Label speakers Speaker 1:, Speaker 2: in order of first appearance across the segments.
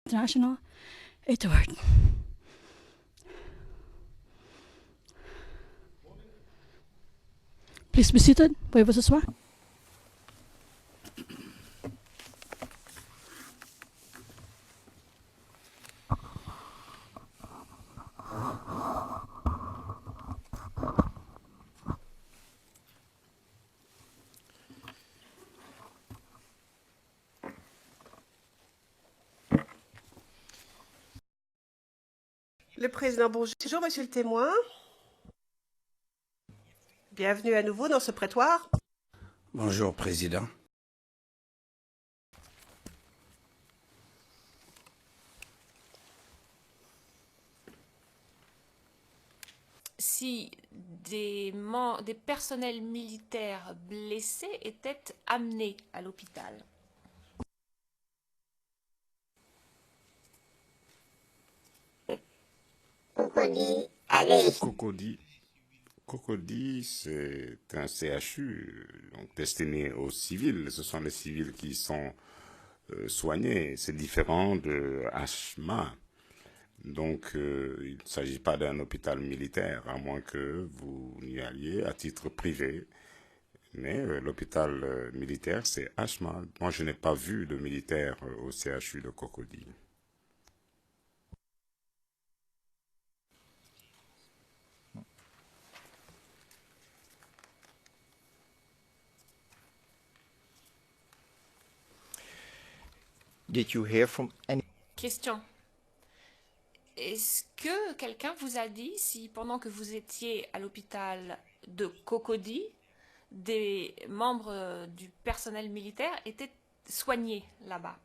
Speaker 1: International est ouverte. Please be seated. Veuillez vous asseoir.
Speaker 2: Le président, bonjour, monsieur le témoin. Bienvenue à nouveau dans ce prétoire.
Speaker 3: Bonjour, Président.
Speaker 4: Si des personnels militaires blessés étaient amenés à l'hôpital.
Speaker 5: Cocody, c'est un CHU donc destiné aux civils. Ce sont les civils qui sont soignés. C'est différent de HMA. Donc, il ne s'agit pas d'un hôpital militaire, à moins que vous y alliez à titre privé. Mais l'hôpital militaire, c'est HMA. Moi, je n'ai pas vu de militaire au CHU de Cocody.
Speaker 6: Did you hear from any?
Speaker 4: Question. Est-ce que quelqu'un vous a dit si pendant que vous étiez à l'hôpital de Cocody, des membres du personnel militaire étaient soignés là-bas?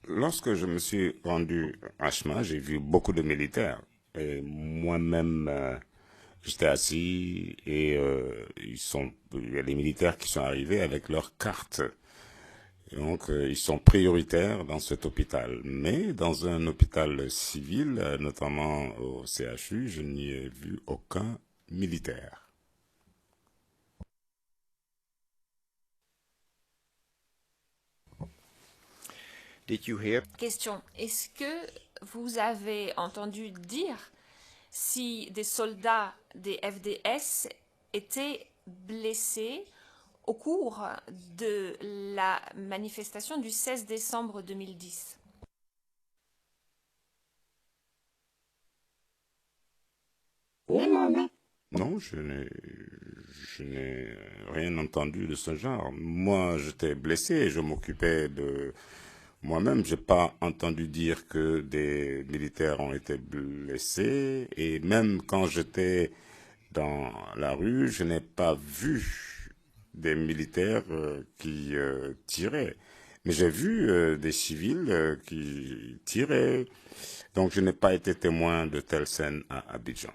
Speaker 5: Lorsque je me suis rendu à HMA, j'ai vu beaucoup de militaires. Et moi-même, j'étais assis et il y a des militaires qui sont arrivés avec leurs cartes. Et donc, ils sont prioritaires dans cet hôpital. Mais dans un hôpital civil, notamment au CHU, je n'y ai vu aucun militaire.
Speaker 6: Did you hear?
Speaker 4: Question. Est-ce que vous avez entendu dire si des soldats des FDS étaient blessés au cours de la manifestation du 16 décembre 2010?
Speaker 5: Non, je n'ai rien entendu de ce genre. Moi, j'étais blessé, je m'occupais de moi-même. J'ai pas entendu dire que des militaires ont été blessés. Et même quand j'étais dans la rue, je n'ai pas vu des militaires qui tiraient. Mais j'ai vu des civils qui tiraient. Donc, je n'ai pas été témoin de telles scènes à Abidjan.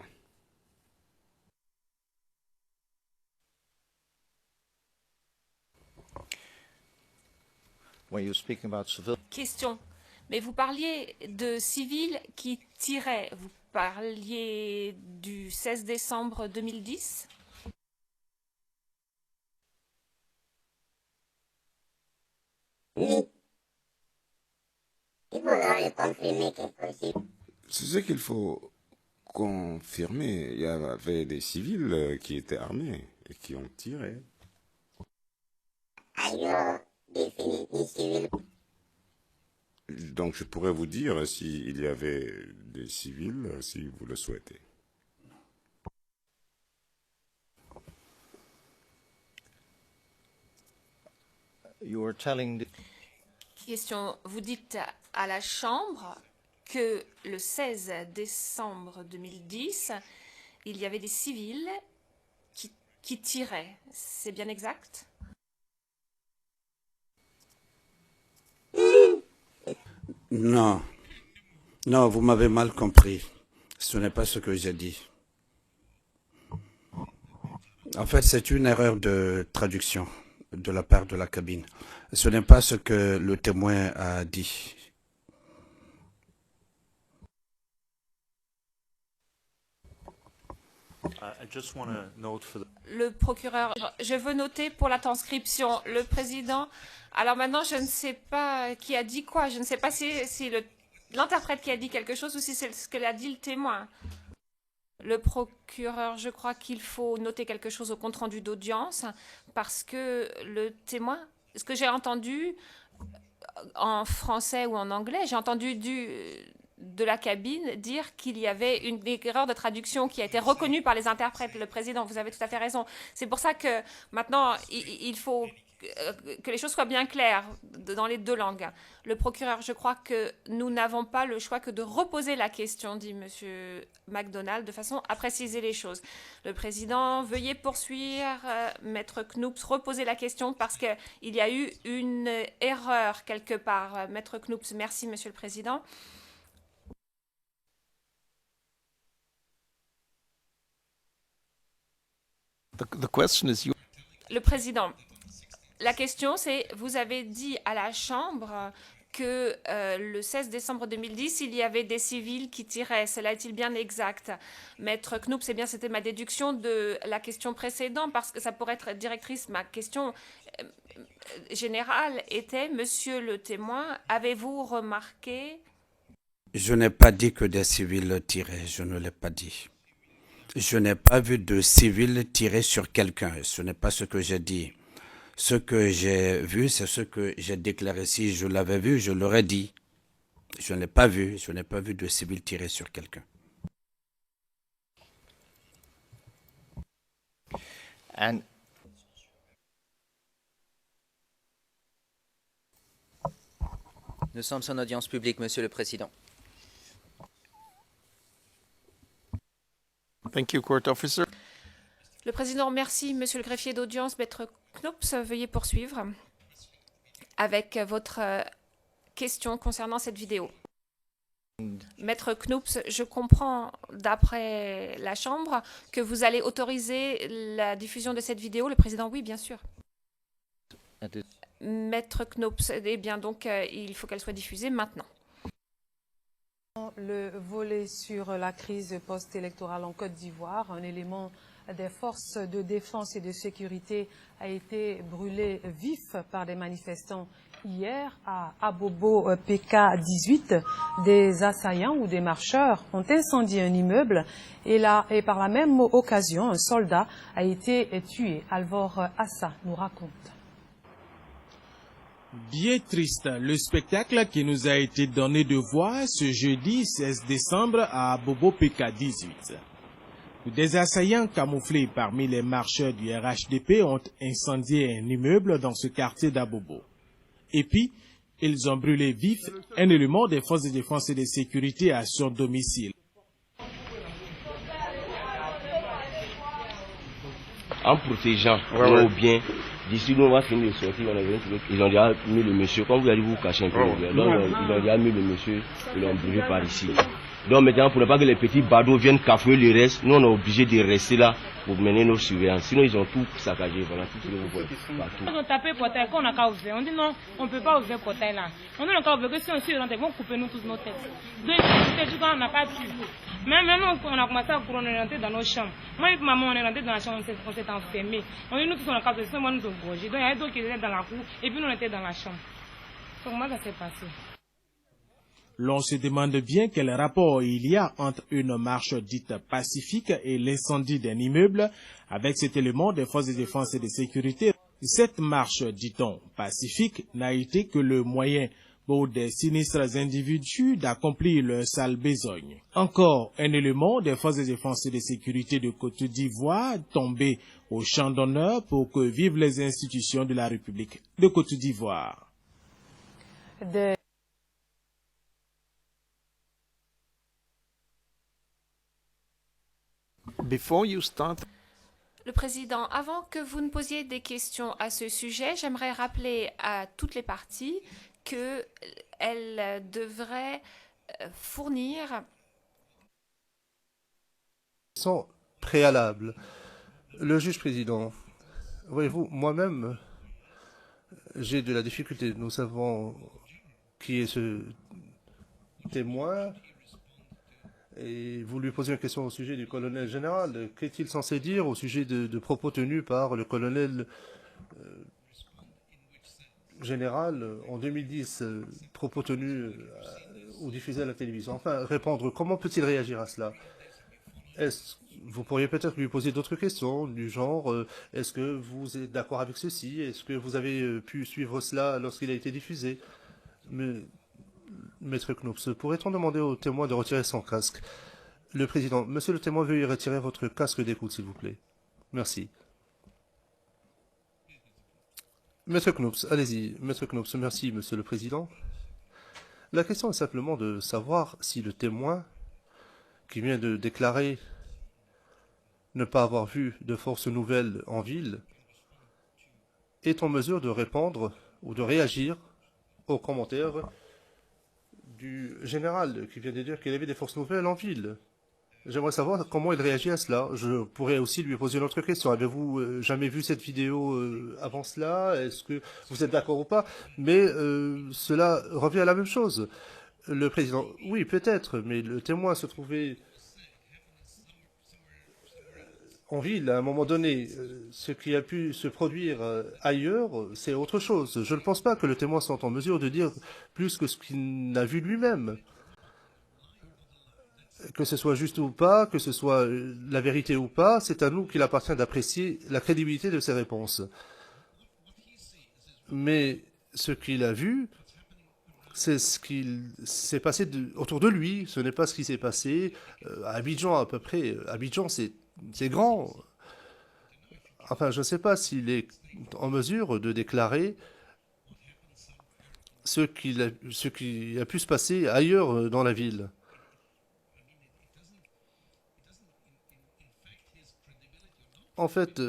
Speaker 6: When you're speaking about civil,
Speaker 4: Question. Mais vous parliez de civils qui tiraient. Vous parliez du 16 décembre 2010?
Speaker 5: C'est ce qu'il faut confirmer. Il y avait des civils qui étaient armés et qui ont tiré. Donc je pourrais vous dire s'il y avait des civils, si vous le souhaitez.
Speaker 6: you were telling.
Speaker 4: Question. Vous dites à la Chambre que le 16 décembre 2010, il y avait des civils qui tiraient. C'est bien exact?
Speaker 3: Non. Non, vous m'avez mal compris. Ce n'est pas ce que j'ai dit. En fait, c'est une erreur de traduction de la part de la cabine. Ce n'est pas ce que le témoin a dit.
Speaker 7: I just want to note for the...
Speaker 4: Le procureur, je veux noter pour la transcription, le président. Alors maintenant, je ne sais pas qui a dit quoi. Je ne sais pas si l'interprète qui a dit quelque chose ou si c'est ce que l'a dit le témoin. Le procureur, je crois qu'il faut noter quelque chose au compte-rendu d'audience parce que le témoin, ce que j'ai entendu en français ou en anglais, j'ai entendu de la cabine dire qu'il y avait une erreur de traduction qui a été reconnue par les interprètes. Le président, vous avez tout à fait raison. C'est pour ça que maintenant, il faut que les choses soient bien claires dans les deux langues. Le procureur, je crois que nous n'avons pas le choix que de reposer la question, dit M. MacDonald, de façon à préciser les choses. Le président, veuillez poursuivre. Maître Knoops, reposer la question parce qu'il y a eu une erreur quelque part. Maître Knoops, merci, Monsieur le Président.
Speaker 8: The question is you.
Speaker 4: Le président, la question c'est, vous avez dit à la Chambre que le 16 décembre 2010, il y avait des civils qui tiraient. Cela est-il bien exact? Maître Knoops, c'est bien, c'était ma déduction de la question précédente, parce que ça pourrait être directrice. Ma question générale était, monsieur le témoin, avez-vous remarqué...
Speaker 3: Je n'ai pas dit que des civils tiraient, je ne l'ai pas dit. Je n'ai pas vu de civils tirer sur quelqu'un, ce n'est pas ce que j'ai dit. Ce que j'ai vu, c'est ce que j'ai déclaré. Si je l'avais vu, je l'aurais dit. Je ne l'ai pas vu, je n'ai pas vu de civils tirer sur quelqu'un.
Speaker 6: And
Speaker 9: Nous sommes en audience publique, Monsieur le Président.
Speaker 8: Thank you, court officer.
Speaker 4: Le président remercie Monsieur le greffier d'audience, Maître Knoops. Veuillez poursuivre avec votre question concernant cette vidéo. Maître Knoops, je comprends d'après la Chambre que vous allez autoriser la diffusion de cette vidéo. Le président, oui, bien sûr. Maître Knoops, eh bien donc il faut qu'elle soit diffusée maintenant.
Speaker 10: Le volet sur la crise post-électorale en Côte d'Ivoire, un élément des forces de défense et de sécurité a été brûlé vif par des manifestants hier à Abobo PK 18. Des assaillants ou des marcheurs ont incendié un immeuble et par la même occasion, un soldat a été tué. Alvor Assa nous raconte.
Speaker 11: Bien triste, le spectacle qui nous a été donné de voir ce jeudi 16 décembre à Abobo PK 18. Des assaillants camouflés parmi les marcheurs du RHDP ont incendié un immeuble dans ce quartier d'Abobo. Et puis, ils ont brûlé vif un élément des forces de défense et de sécurité à son domicile.
Speaker 12: En protégeant nos biens, d'ici nous on va finir de sortir, ils ont déjà mis le monsieur, comme vous allez vous cacher un peu, donc ils ont déjà mis le monsieur, ils l'ont brûlé par ici. Donc maintenant, pour ne pas que les petits badauds viennent cafouer le reste, nous on est obligé de rester là pour mener nos surveillances. Sinon ils ont tout saccagé, voilà, tout ce que vous voyez partout.
Speaker 13: Ils ont tapé le portail, qu'on n'a qu'à ouvrir. On dit non, on ne peut pas ouvrir le portail là. On n'a qu'à ouvrir, que si on suit, ils vont couper nous tous nos têtes. Donc on n'a pas pu. Mais maintenant, on a commencé à courir, on est rentré dans nos chambres. Moi et maman, on est rentré dans la chambre, on s'est enfermés. On dit nous tous on a qu'à ouvrir, moi nous sommes gorgés. Donc il y a d'autres qui étaient dans la cour et puis nous on était dans la chambre. Donc comment ça s'est passé?
Speaker 11: L'on se demande bien quel rapport il y a entre une marche dite pacifique et l'incendie d'un immeuble avec cet élément des forces de défense et de sécurité. Cette marche, dit-on, pacifique n'a été que le moyen pour des sinistres individus d'accomplir leur sale besogne. Encore un élément des forces de défense et de sécurité de Côte d'Ivoire tombé au champ d'honneur pour que vivent les institutions de la République de Côte d'Ivoire.
Speaker 8: Before you start...
Speaker 4: Le président, avant que vous ne posiez des questions à ce sujet, j'aimerais rappeler à toutes les parties qu'elles devraient fournir...
Speaker 14: Sans préalable. Le juge président, voyez-vous, moi-même, j'ai de la difficulté. Nous savons qui est ce témoin. et vous lui posez une question au sujet du colonel général. Qu'est-il censé dire au sujet de propos tenus par le colonel général en 2010, propos tenus ou diffusés à la télévision? Enfin, répondre, comment peut-il réagir à cela? Vous pourriez peut-être lui poser d'autres questions, du genre, est-ce que vous êtes d'accord avec ceci? Est-ce que vous avez pu suivre cela lorsqu'il a été diffusé? Mais, Maître Knoups, pourrait-on demander au témoin de retirer son casque? Le président, monsieur le témoin, veuillez retirer votre casque d'écoute, s'il vous plaît. Merci. Maître Knoups, allez-y. Maître Knoups, merci, monsieur le président. La question est simplement de savoir si le témoin qui vient de déclarer ne pas avoir vu de forces nouvelles en ville est en mesure de répondre ou de réagir aux commentaires du général qui vient de dire qu'il y avait des forces nouvelles en ville. J'aimerais savoir comment il réagit à cela. Je pourrais aussi lui poser une autre question. Avez-vous jamais vu cette vidéo avant cela? Est-ce que vous êtes d'accord ou pas? Mais cela revient à la même chose. Le président, oui, peut-être, mais le témoin se trouvait en ville à un moment donné. Ce qui a pu se produire ailleurs, c'est autre chose. Je ne pense pas que le témoin soit en mesure de dire plus que ce qu'il n'a vu lui-même. Que ce soit juste ou pas, que ce soit la vérité ou pas, c'est à nous qu'il appartient d'apprécier la crédibilité de ses réponses. Mais ce qu'il a vu, c'est ce qu'il s'est passé autour de lui. Ce n'est pas ce qui s'est passé à Abidjan à peu près. Abidjan, c'est grand. Enfin, je ne sais pas s'il est en mesure de déclarer ce qui a pu se passer ailleurs dans la ville. En fait,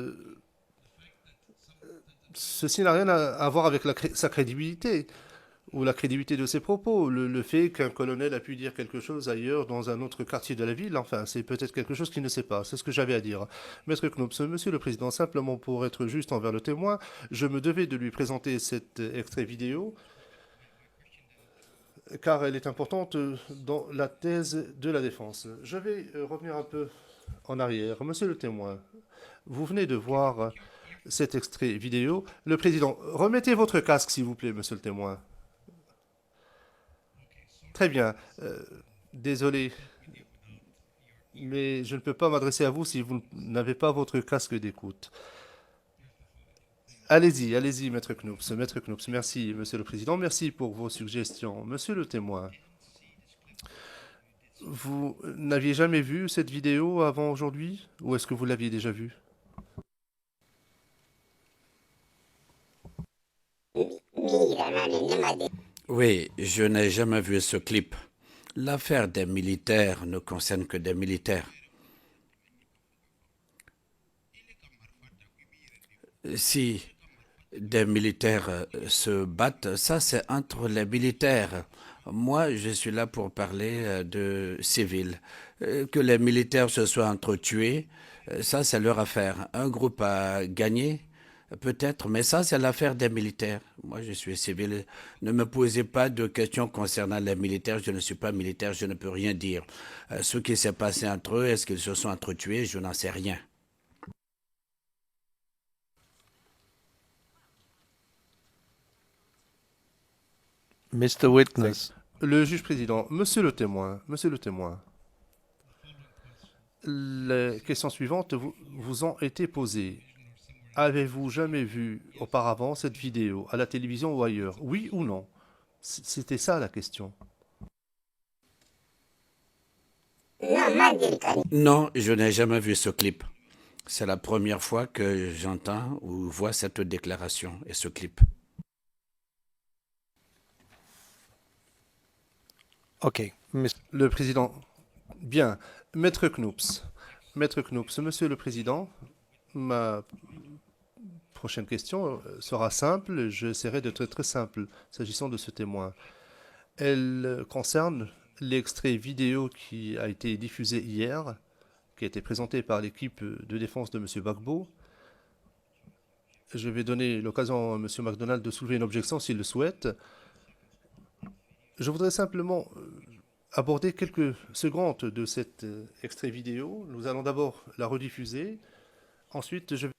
Speaker 14: ceci n'a rien à voir avec sa crédibilité ou la crédibilité de ses propos. Le fait qu'un colonel a pu dire quelque chose ailleurs dans un autre quartier de la ville, enfin, c'est peut-être quelque chose qu'il ne sait pas. C'est ce que j'avais à dire. Maître Knoups, monsieur le président, simplement pour être juste envers le témoin, je me devais de lui présenter cet extrait vidéo car elle est importante dans la thèse de la défense. Je vais revenir un peu en arrière. Monsieur le témoin, vous venez de voir cet extrait vidéo. Le président, remettez votre casque, s'il vous plaît, monsieur le témoin. Très bien. Désolé, mais je ne peux pas m'adresser à vous si vous n'avez pas votre casque d'écoute. Allez-y, allez-y, Maître Knoups. Maître Knoups, merci, monsieur le président. Merci pour vos suggestions. Monsieur le témoin, vous n'aviez jamais vu cette vidéo avant aujourd'hui? Ou est-ce que vous l'aviez déjà vue?
Speaker 3: Oui, je n'ai jamais vu ce clip. L'affaire des militaires ne concerne que des militaires. Si des militaires se battent, ça c'est entre les militaires. Moi, je suis là pour parler de civils. Que les militaires se soient entretués, ça c'est leur affaire. Un groupe a gagné, peut-être, mais ça c'est l'affaire des militaires. Moi, je suis civil. Ne me posez pas de questions concernant les militaires. Je ne suis pas militaire, je ne peux rien dire. Ce qui s'est passé entre eux, est-ce qu'ils se sont entretués? Je n'en sais rien.
Speaker 8: Mr. Witness.
Speaker 14: Le juge président, monsieur le témoin, les questions suivantes vous ont été posées. Avez-vous jamais vu auparavant cette vidéo à la télévision ou ailleurs? Oui ou non? C'était ça la question.
Speaker 3: Non, je n'ai jamais vu ce clip. C'est la première fois que j'entends ou vois cette déclaration et ce clip.
Speaker 8: Ok.
Speaker 14: Le président. Bien. Maître Knoups, monsieur le président, ma prochaine question sera simple. J'essaierai d'être très simple s'agissant de ce témoin. Elle concerne l'extrait vidéo qui a été diffusé hier, qui a été présenté par l'équipe de défense de M. Gbagbo. Je vais donner l'occasion à M. McDonald de soulever une objection s'il le souhaite. Je voudrais simplement aborder quelques secondes de cet extrait vidéo. Nous allons d'abord la rediffuser. Ensuite, je vais...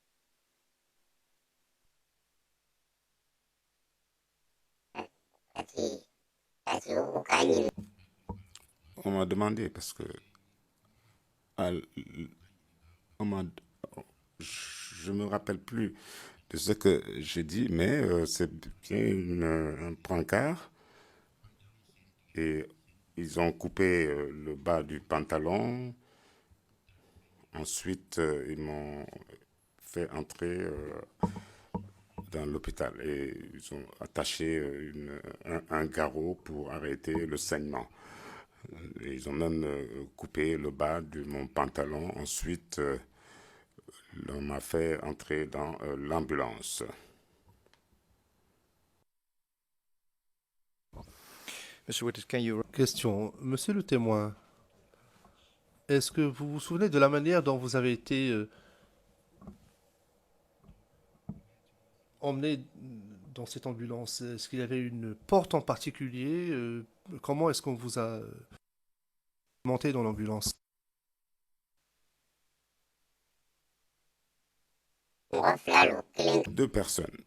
Speaker 5: On m'a demandé parce que je me rappelle plus de ce que j'ai dit, mais c'est bien un brancard et ils ont coupé le bas du pantalon. Ensuite, ils m'ont fait entrer dans l'hôpital et ils ont attaché un garrot pour arrêter le saignement. Ils ont même coupé le bas de mon pantalon. Ensuite, on m'a fait entrer dans l'ambulance.
Speaker 14: Question. Monsieur le témoin, est-ce que vous vous souvenez de la manière dont vous avez été emmené dans cette ambulance? Est-ce qu'il y avait une porte en particulier? Comment est-ce qu'on vous a monté dans l'ambulance?
Speaker 5: Deux personnes.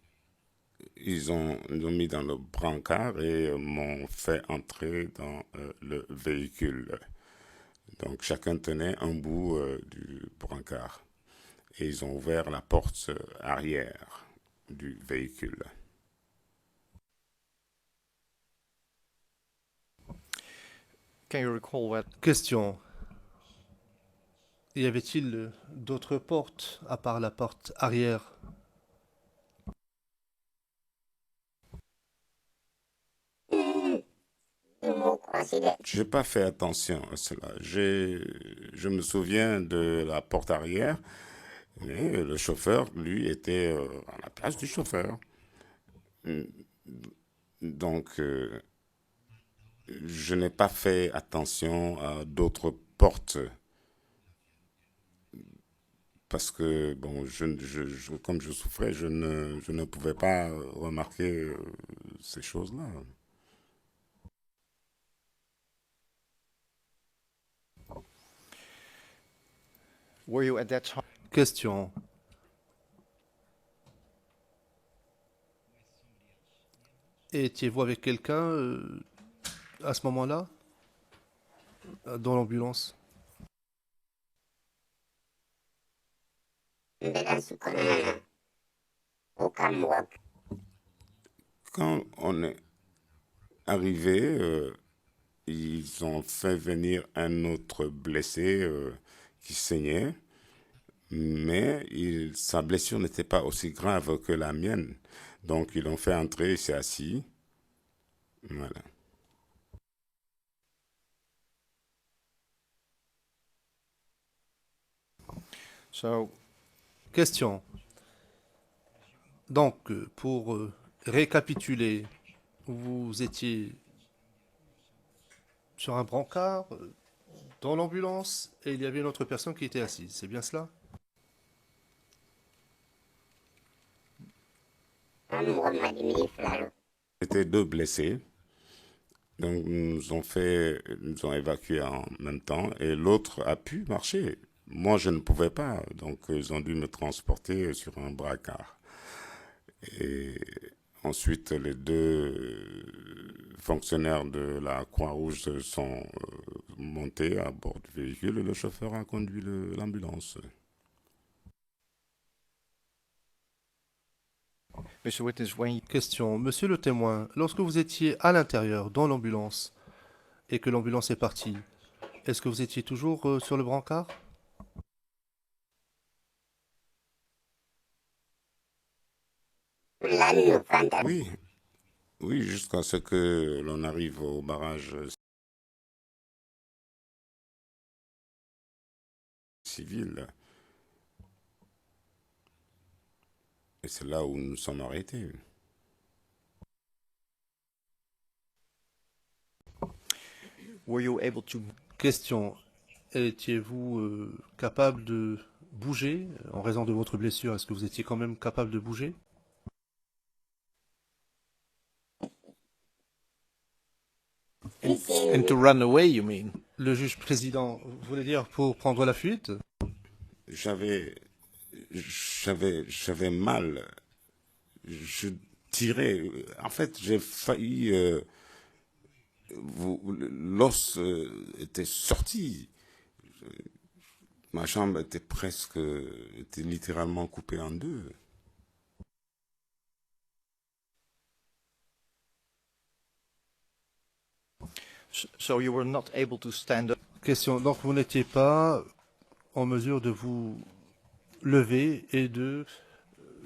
Speaker 5: Ils ont mis dans le brancard et m'ont fait entrer dans le véhicule. Donc chacun tenait un bout du brancard. Et ils ont ouvert la porte arrière du véhicule.
Speaker 14: Question. Y avait-il d'autres portes à part la porte arrière?
Speaker 5: J'ai pas fait attention à cela. Je me souviens de la porte arrière, mais le chauffeur, lui, était à la place du chauffeur. Donc, je n'ai pas fait attention à d'autres portes parce que, bon, comme je souffrais, je ne pouvais pas remarquer ces choses-là.
Speaker 14: Question. Étiez-vous avec quelqu'un à ce moment-là dans l'ambulance?
Speaker 5: Quand on est arrivé, ils ont fait venir un autre blessé qui saignait, mais sa blessure n'était pas aussi grave que la mienne. Donc ils l'ont fait entrer, il s'est assis. Voilà.
Speaker 14: Question. Donc, pour récapituler, vous étiez sur un brancard, dans l'ambulance, et il y avait une autre personne qui était assise. C'est bien cela?
Speaker 5: C'était deux blessés. Donc, nous ont évacués en même temps, et l'autre a pu marcher. Moi, je ne pouvais pas, donc ils ont dû me transporter sur un brancard. Et ensuite, les deux fonctionnaires de la Croix-Rouge sont montés à bord du véhicule et le chauffeur a conduit l'ambulance.
Speaker 14: Question. Monsieur le témoin, lorsque vous étiez à l'intérieur, dans l'ambulance, et que l'ambulance est partie, est-ce que vous étiez toujours sur le brancard?
Speaker 5: Oui, oui, jusqu'à ce que l'on arrive au barrage civil. Et c'est là où nous sommes arrêtés.
Speaker 14: Question. Étiez-vous capable de bouger en raison de votre blessure? Est-ce que vous étiez quand même capable de bouger?
Speaker 8: And to run away, you mean?
Speaker 14: Le juge président, vous voulez dire pour prendre la fuite?
Speaker 5: J'avais mal. Je tirais. En fait, j'ai failli. L'os était sorti. Ma jambe était littéralement coupée en deux.
Speaker 6: So you were not able to stand up.
Speaker 14: Question. Donc vous n'étiez pas en mesure de vous lever et de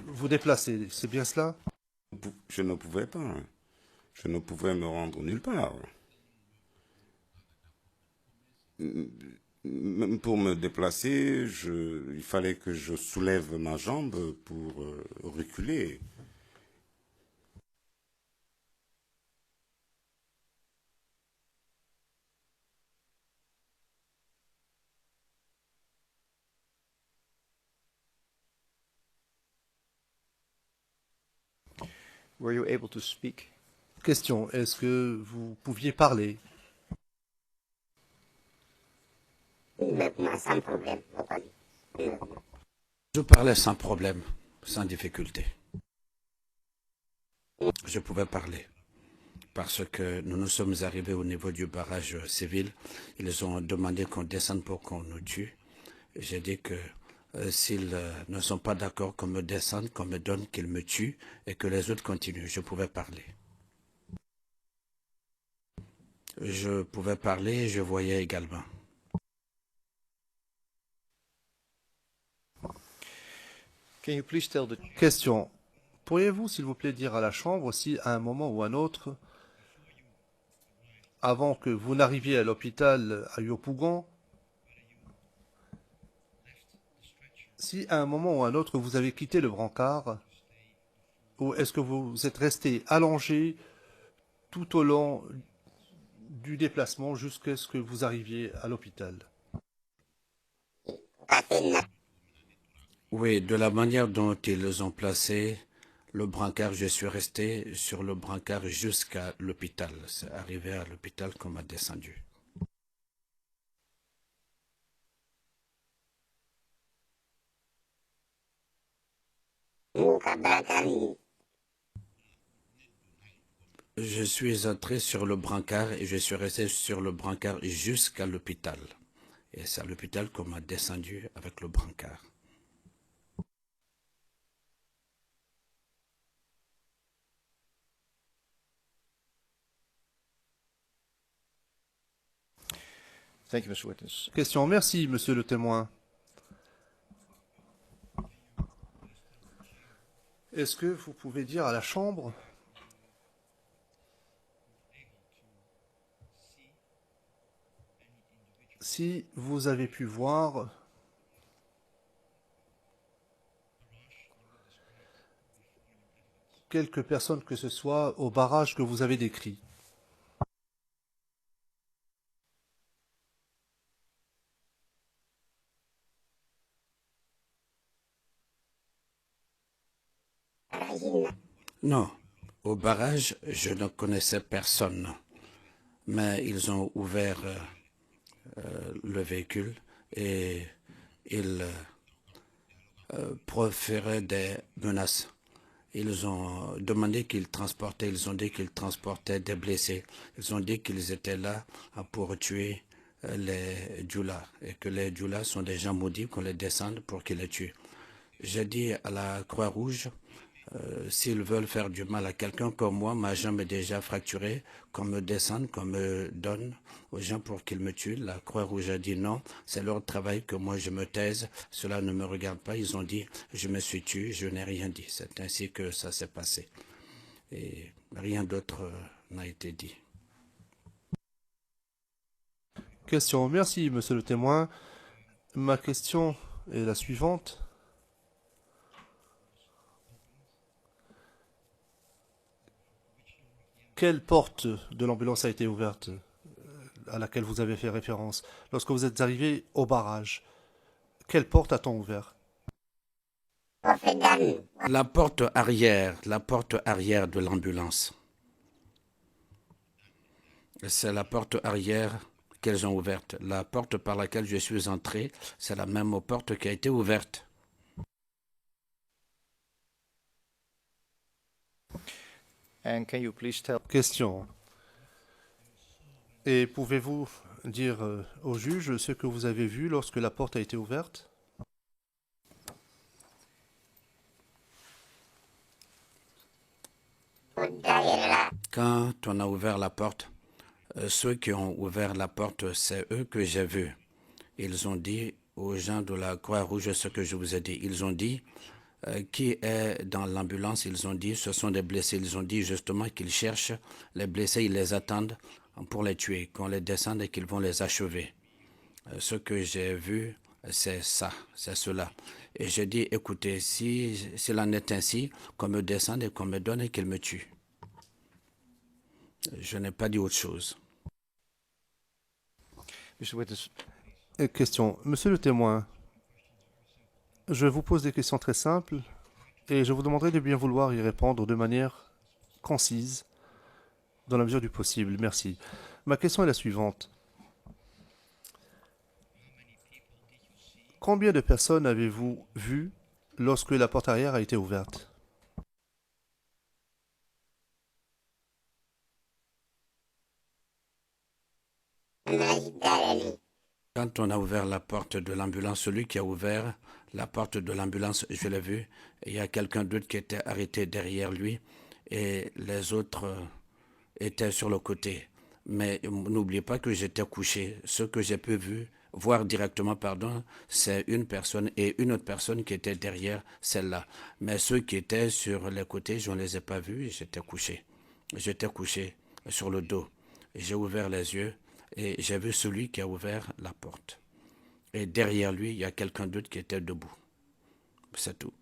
Speaker 14: vous déplacer. C'est bien cela?
Speaker 5: Je ne pouvais pas. Je ne pouvais me rendre nulle part. Même pour me déplacer, il fallait que je soulève ma jambe pour reculer.
Speaker 6: Were you able to speak?
Speaker 14: Question. Est-ce que vous pouviez parler?
Speaker 3: Je parlais sans problème, sans difficulté. Je pouvais parler. Parce que nous nous sommes arrivés au niveau du barrage civil. Ils ont demandé qu'on descende pour qu'on nous tue. J'ai dit que s'ils ne sont pas d'accord qu'on me descende, qu'on me donne, qu'ils me tuent et que les autres continuent. Je pouvais parler. Je pouvais parler et je voyais également.
Speaker 6: Can you please tell the...
Speaker 14: Question. Pourriez-vous, s'il vous plaît, dire à la Chambre si, à un moment ou à un autre, avant que vous n'arriviez à l'hôpital à Yopougon, si, à un moment ou à un autre, vous avez quitté le brancard, ou est-ce que vous êtes resté allongé tout au long du déplacement jusqu'à ce que vous arriviez à l'hôpital?
Speaker 3: Oui, de la manière dont ils ont placé le brancard, je suis resté sur le brancard jusqu'à l'hôpital. C'est arrivé à l'hôpital qu'on m'a descendu. Je suis entré sur le brancard et je suis resté sur le brancard jusqu'à l'hôpital. Et c'est à l'hôpital qu'on m'a descendu avec le brancard.
Speaker 6: Thank you, Mr. Witness.
Speaker 14: Question. Merci, monsieur le témoin. Est-ce que vous pouvez dire à la Chambre si vous avez pu voir quelques personnes que ce soit au barrage que vous avez décrit?
Speaker 3: Non, au barrage, je ne connaissais personne, mais ils ont ouvert le véhicule et ils proféraient des menaces. Ils ont demandé qu'ils transportaient, ils ont dit qu'ils transportaient des blessés. Ils ont dit qu'ils étaient là pour tuer les djoulas et que les djoulas sont des gens maudits, qu'on les descende pour qu'ils les tuent. J'ai dit à la Croix-Rouge, s'ils veulent faire du mal à quelqu'un comme moi, ma jambe est déjà fracturée, qu'on me descende, qu'on me donne aux gens pour qu'ils me tuent. La Croix-Rouge a dit non, c'est leur travail, que moi je me taise, cela ne me regarde pas. Ils ont dit, je me suis tué, je n'ai rien dit. C'est ainsi que ça s'est passé. Et rien d'autre n'a été dit.
Speaker 14: Question. Merci, monsieur le témoin. Ma question est la suivante. Quelle porte de l'ambulance a été ouverte à laquelle vous avez fait référence lorsque vous êtes arrivé au barrage? Quelle porte a-t-on ouvert?
Speaker 3: La porte arrière de l'ambulance. C'est la porte arrière qu'elles ont ouverte. La porte par laquelle je suis entré, c'est la même porte qui a été ouverte.
Speaker 6: And can you please tell...
Speaker 14: Question. Et pouvez-vous dire au juge ce que vous avez vu lorsque la porte a été ouverte?
Speaker 3: Quand on a ouvert la porte, ceux qui ont ouvert la porte, c'est eux que j'ai vus. Ils ont dit aux gens de la Croix-Rouge ce que je vous ai dit. Ils ont dit qui est dans l'ambulance. Ils ont dit ce sont des blessés. Ils ont dit justement qu'ils cherchent les blessés, ils les attendent pour les tuer, qu'on les descende et qu'ils vont les achever. Ce que j'ai vu, c'est ça, c'est cela. Et j'ai dit, écoutez, s'il en est ainsi, qu'on me descende et qu'on me donne et qu'il me tue. Je n'ai pas dit autre chose.
Speaker 14: Question. Monsieur le témoin, je vous pose des questions très simples et je vous demanderai de bien vouloir y répondre de manière concise, dans la mesure du possible. Merci. Ma question est la suivante. Combien de personnes avez-vous vu lorsque la porte arrière a été ouverte?
Speaker 3: Quand on a ouvert la porte de l'ambulance, celui qui a ouvert la porte de l'ambulance, je l'ai vu, il y a quelqu'un d'autre qui était arrêté derrière lui et les autres étaient sur le côté. Mais n'oubliez pas que j'étais couché. Ce que j'ai pu voir directement, c'est une personne et une autre personne qui était derrière celle-là. Mais ceux qui étaient sur les côtés, je ne les ai pas vus et j'étais couché. J'étais couché sur le dos. J'ai ouvert les yeux et j'ai vu celui qui a ouvert la porte. Et derrière lui, il y a quelqu'un d'autre qui était debout. C'est tout.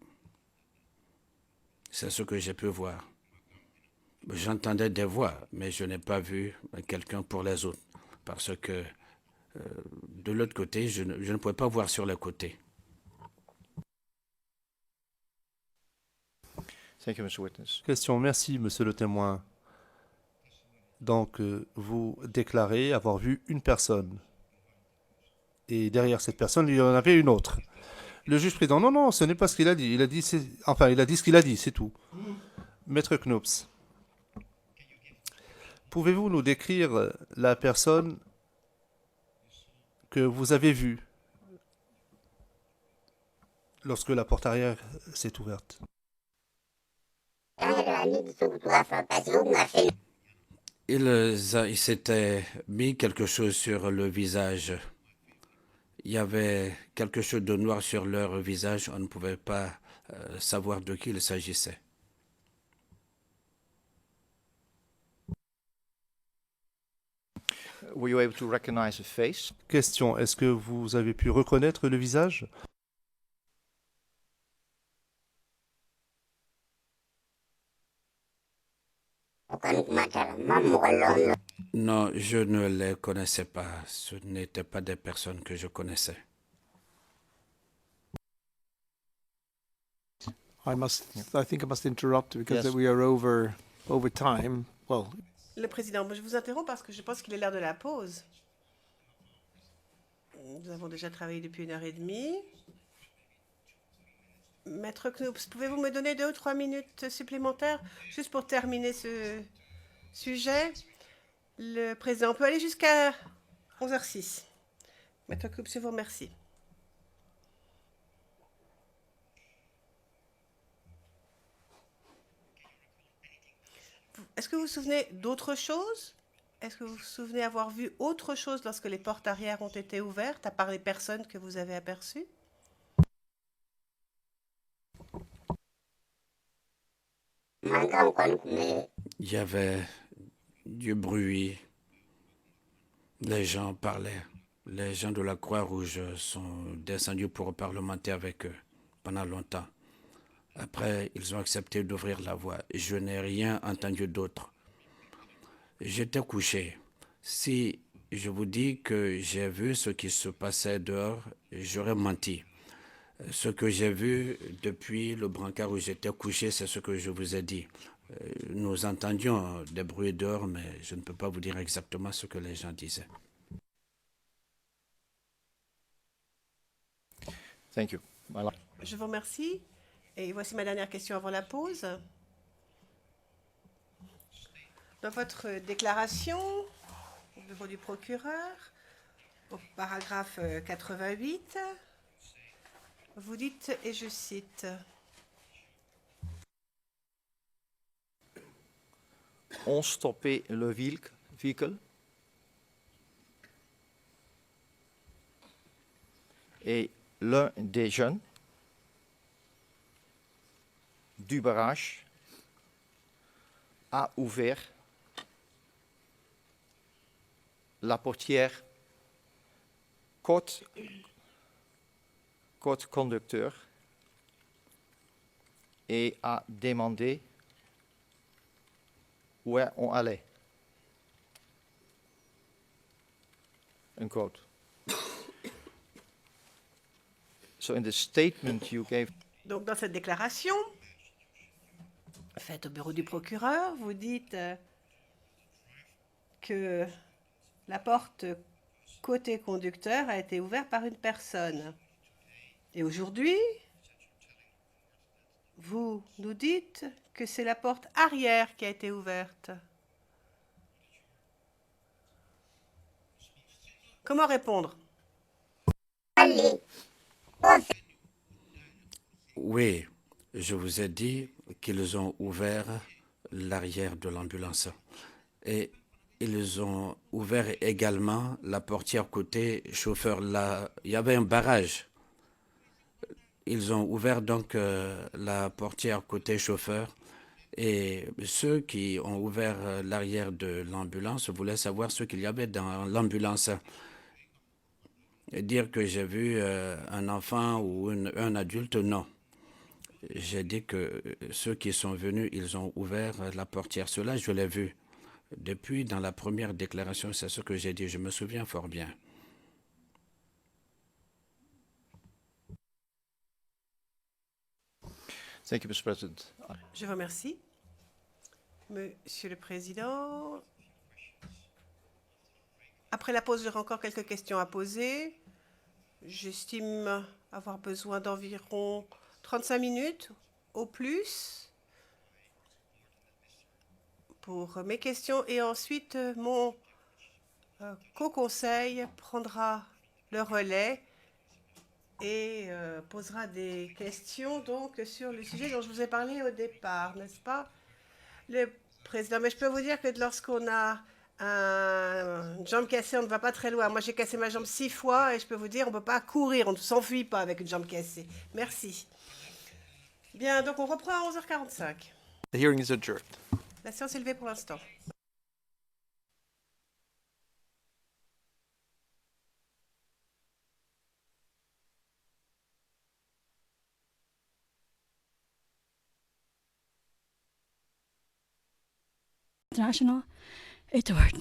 Speaker 3: C'est ce que j'ai pu voir. J'entendais des voix, mais je n'ai pas vu quelqu'un pour les autres. Parce que de l'autre côté, je ne pouvais pas voir sur les côtés.
Speaker 6: Thank you, Mr. Witness.
Speaker 14: Question. Merci, monsieur le témoin. Donc, vous déclarez avoir vu une personne. Et derrière cette personne, il y en avait une autre. Le juge président, non, ce n'est pas ce qu'il a dit. Il a dit ce qu'il a dit, c'est tout. Maître Knops, pouvez-vous nous décrire la personne que vous avez vue lorsque la porte arrière s'est ouverte?
Speaker 3: Il s'était mis quelque chose sur le visage. Il y avait quelque chose de noir sur leur visage. On ne pouvait pas savoir de qui il s'agissait.
Speaker 6: Were you able to recognize a face?
Speaker 14: Question. Est-ce que vous avez pu reconnaître le visage?
Speaker 3: Non, je ne les connaissais pas. Ce n'étaient pas des personnes que je connaissais.
Speaker 8: I think I must interrupt because
Speaker 6: Yes.
Speaker 8: we are over time. Well,
Speaker 2: Le président, je vous interromps parce que je pense qu'il est l'heure de la pause. Nous avons déjà travaillé depuis 1h30. Maître Knops, pouvez-vous me donner 2 ou 3 minutes supplémentaires juste pour terminer ce sujet? Le président peut aller jusqu'à 11h06. Maître Knops, je vous remercie. Est-ce que vous vous souvenez d'autre chose? Est-ce que vous vous souvenez avoir vu autre chose lorsque les portes arrière ont été ouvertes, à part les personnes que vous avez aperçues?
Speaker 3: Il y avait du bruit. Les gens parlaient. Les gens de la Croix-Rouge sont descendus pour parlementer avec eux pendant longtemps. Après, ils ont accepté d'ouvrir la voie. Je n'ai rien entendu d'autre. J'étais couché. Si je vous dis que j'ai vu ce qui se passait dehors, j'aurais menti. Ce que j'ai vu depuis le brancard où j'étais couché, c'est ce que je vous ai dit. Nous entendions des bruits dehors, mais je ne peux pas vous dire exactement ce que les gens disaient.
Speaker 6: Thank you.
Speaker 2: Je vous remercie. Et voici ma dernière question avant la pause. Dans votre déclaration au bureau du procureur, au paragraphe 88, vous dites, et je cite,
Speaker 6: « On stoppait le véhicule et l'un des jeunes du barrage a ouvert la portière côte conducteur et a demandé où on allait. Un quote. So in the statement you gave.
Speaker 2: Donc dans cette déclaration faite au bureau du procureur, vous dites que la porte côté conducteur a été ouverte par une personne. Et aujourd'hui, vous nous dites que c'est la porte arrière qui a été ouverte. Comment répondre?
Speaker 3: Oui, je vous ai dit qu'ils ont ouvert l'arrière de l'ambulance. Et ils ont ouvert également la portière côté chauffeur. Là, il y avait un barrage. Ils ont ouvert donc la portière côté chauffeur. Et ceux qui ont ouvert l'arrière de l'ambulance voulaient savoir ce qu'il y avait dans l'ambulance. Dire que j'ai vu un enfant ou un adulte, non. J'ai dit que ceux qui sont venus, ils ont ouvert la portière. Cela, je l'ai vu. Depuis, dans la première déclaration, c'est ce que j'ai dit. Je me souviens fort bien.
Speaker 6: Thank you, Mr. President.
Speaker 2: Je vous remercie. Monsieur le Président, après la pause, j'aurai encore quelques questions à poser. J'estime avoir besoin d'environ 35 minutes au plus pour mes questions. Et ensuite, mon co-conseil prendra le relais et posera des questions donc, sur le sujet dont je vous ai parlé au départ, n'est-ce pas, le Président? Mais je peux vous dire que lorsqu'on a une jambe cassée, on ne va pas très loin. Moi, j'ai cassé ma jambe 6 fois et je peux vous dire, on ne peut pas courir, on ne s'enfuit pas avec une jambe cassée. Merci. Bien, donc on reprend à 11h45.
Speaker 8: The hearing is adjourned.
Speaker 2: La séance est levée pour l'instant.
Speaker 1: International, Edward.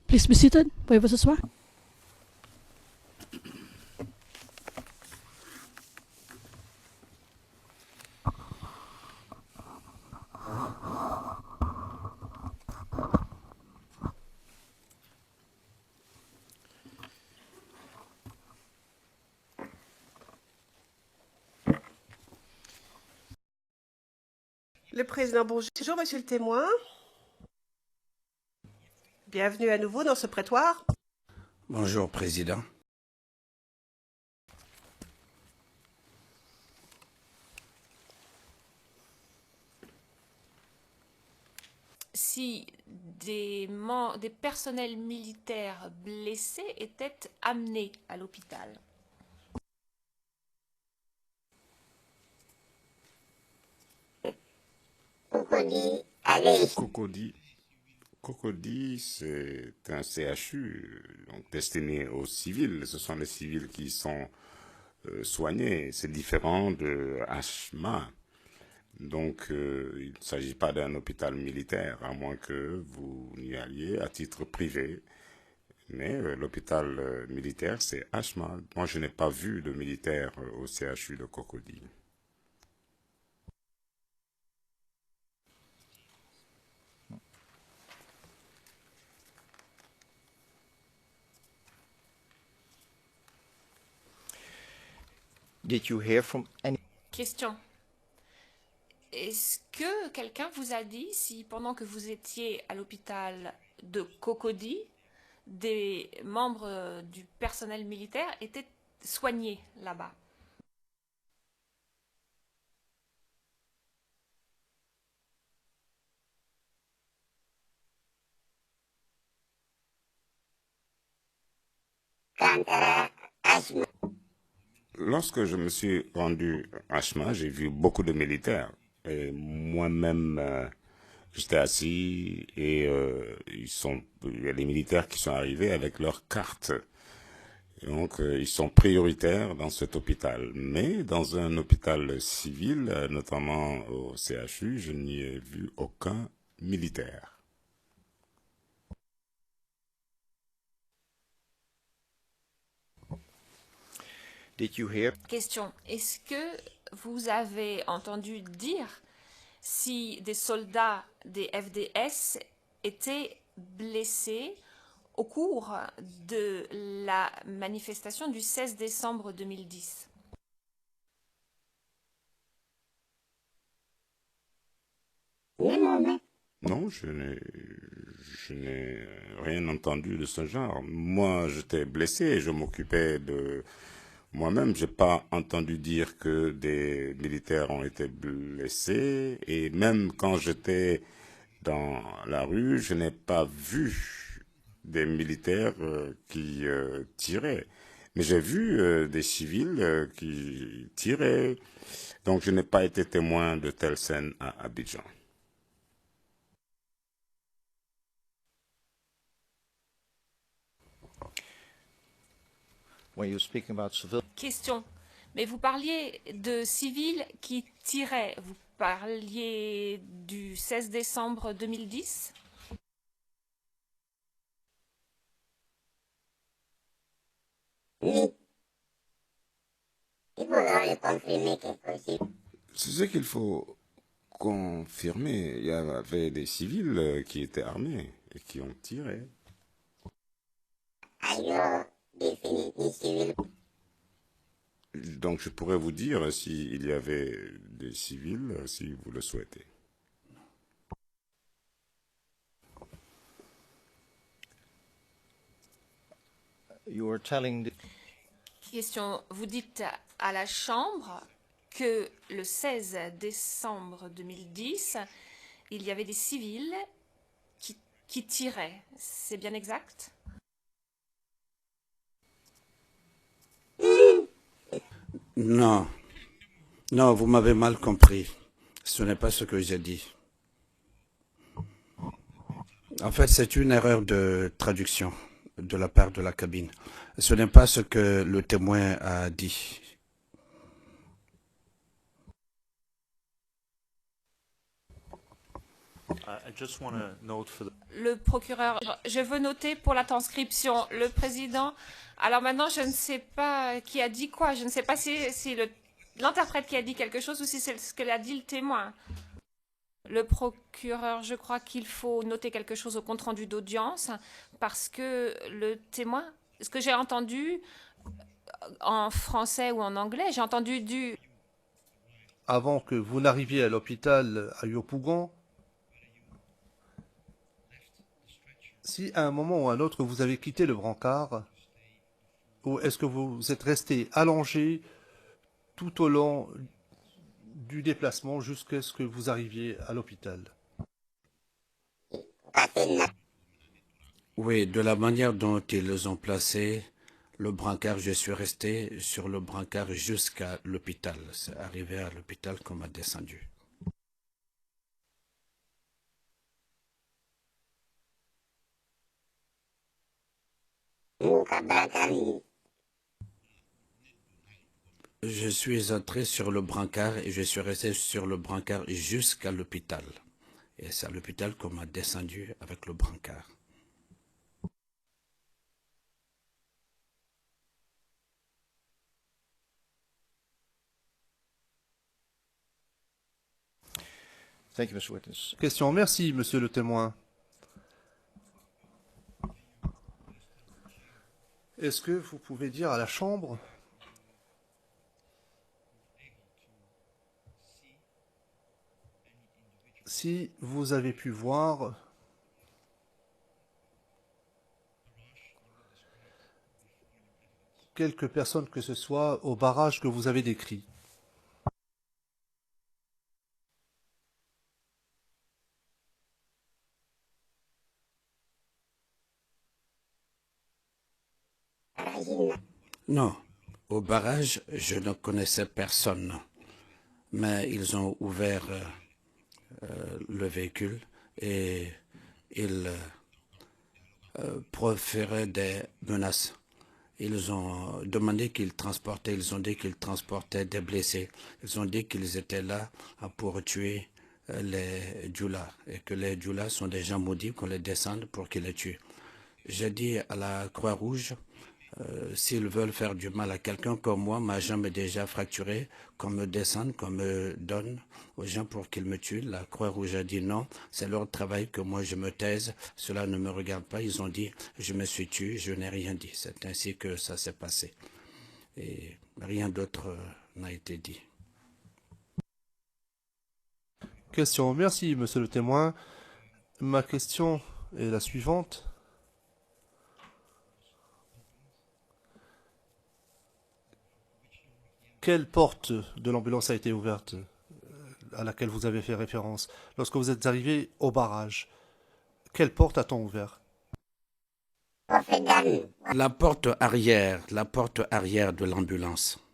Speaker 1: Please be seated. Veuillez vous asseoir.
Speaker 2: Le Président, bonjour. Bonjour, Monsieur le témoin. Bienvenue à nouveau dans ce prétoire.
Speaker 3: Bonjour, Président.
Speaker 4: Si des personnels militaires blessés étaient amenés à l'hôpital.
Speaker 5: Cocody, c'est un CHU donc destiné aux civils. Ce sont les civils qui sont soignés. C'est différent de HMA. Donc, il ne s'agit pas d'un hôpital militaire, à moins que vous n'y alliez à titre privé. Mais l'hôpital militaire, c'est HMA. Moi, je n'ai pas vu de militaire au CHU de Cocody.
Speaker 6: Did you hear from any...
Speaker 4: Question. Est-ce que quelqu'un vous a dit si pendant que vous étiez à l'hôpital de Cocody, des membres du personnel militaire étaient soignés là-bas?
Speaker 5: Lorsque je me suis rendu à HMA, j'ai vu beaucoup de militaires. Et moi-même, j'étais assis et il y a des militaires qui sont arrivés avec leurs cartes. Et donc, ils sont prioritaires dans cet hôpital. Mais dans un hôpital civil, notamment au CHU, je n'y ai vu aucun militaire.
Speaker 6: Did you hear?
Speaker 4: Question. Est-ce que vous avez entendu dire si des soldats des FDS étaient blessés au cours de la manifestation du 16 décembre 2010?
Speaker 5: Non, je n'ai rien entendu de ce genre. Moi, j'étais blessé, je m'occupais de moi-même. J'ai pas entendu dire que des militaires ont été blessés. Et même quand j'étais dans la rue, je n'ai pas vu des militaires qui tiraient. Mais j'ai vu des civils qui tiraient. Donc, je n'ai pas été témoin de telles scènes à Abidjan.
Speaker 6: When you're speaking about civil...
Speaker 4: Question. Mais vous parliez de civils qui tiraient. Vous parliez du 16 décembre 2010?
Speaker 5: Oui. Il faudra le confirmer quelque chose. C'est ce qu'il faut confirmer. Il y avait des civils qui étaient armés et qui ont tiré. Alors, des civils. Donc je pourrais vous dire s'il y avait des civils, si vous le souhaitez.
Speaker 6: You were telling the...
Speaker 4: Question. Vous dites à la Chambre que le 16 décembre 2010, il y avait des civils qui tiraient. C'est bien exact?
Speaker 3: Non. Non, vous m'avez mal compris. Ce n'est pas ce que j'ai dit. En fait, c'est une erreur de traduction de la part de la cabine. Ce n'est pas ce que le témoin a dit.
Speaker 4: Le procureur, je veux noter pour la transcription, le président. Alors maintenant, je ne sais pas qui a dit quoi. Je ne sais pas si c'est l'interprète qui a dit quelque chose ou si c'est ce que a dit le témoin. Le procureur, je crois qu'il faut noter quelque chose au compte-rendu d'audience parce que le témoin, ce que j'ai entendu en français ou en anglais, j'ai entendu du...
Speaker 14: Avant que vous n'arriviez à l'hôpital à Yopougon, si à un moment ou à un autre vous avez quitté le brancard, ou est-ce que vous êtes resté allongé tout au long du déplacement jusqu'à ce que vous arriviez à l'hôpital?
Speaker 3: Oui, de la manière dont ils ont placé le brancard, je suis resté sur le brancard jusqu'à l'hôpital. C'est arrivé à l'hôpital qu'on m'a descendu. Je suis entré sur le brancard et je suis resté sur le brancard jusqu'à l'hôpital. Et c'est à l'hôpital qu'on m'a descendu avec le brancard.
Speaker 6: Thank you, Mr. Witness.
Speaker 14: Question. Merci, monsieur le témoin. Est-ce que vous pouvez dire à la Chambre si vous avez pu voir quelques personnes que ce soit au barrage que vous avez décrit?
Speaker 3: Non, au barrage, je ne connaissais personne, mais ils ont ouvert le véhicule et ils proféraient des menaces. Ils ont demandé qu'ils transportaient, ils ont dit qu'ils transportaient des blessés. Ils ont dit qu'ils étaient là pour tuer les djoulas et que les djoulas sont des gens maudits, qu'on les descende pour qu'ils les tuent. J'ai dit à la Croix-Rouge, s'ils veulent faire du mal à quelqu'un comme moi, ma jambe est déjà fracturée, qu'on me descende, qu'on me donne aux gens pour qu'ils me tuent. La Croix-Rouge a dit non, c'est leur travail, que moi je me taise, cela ne me regarde pas. Ils ont dit, je me suis tué, je n'ai rien dit. C'est ainsi que ça s'est passé. Et rien d'autre n'a été dit.
Speaker 14: Question. Merci, monsieur le témoin. Ma question est la suivante. Quelle porte de l'ambulance a été ouverte à laquelle vous avez fait référence lorsque vous êtes arrivé au barrage? Quelle porte a-t-on ouvert?
Speaker 3: La porte arrière de l'ambulance.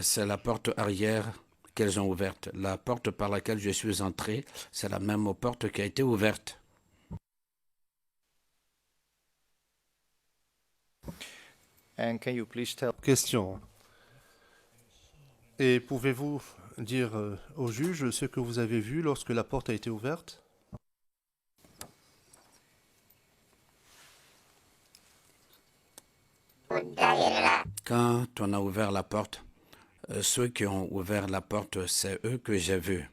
Speaker 3: C'est la porte arrière qu'elles ont ouverte. La porte par laquelle je suis entré, c'est la même porte qui a été ouverte.
Speaker 6: And can you please tell...
Speaker 14: Question. Et pouvez-vous dire au juge ce que vous avez vu lorsque la porte a été ouverte?
Speaker 3: Quand on a ouvert la porte, ceux qui ont ouvert la porte, c'est eux que j'ai vus.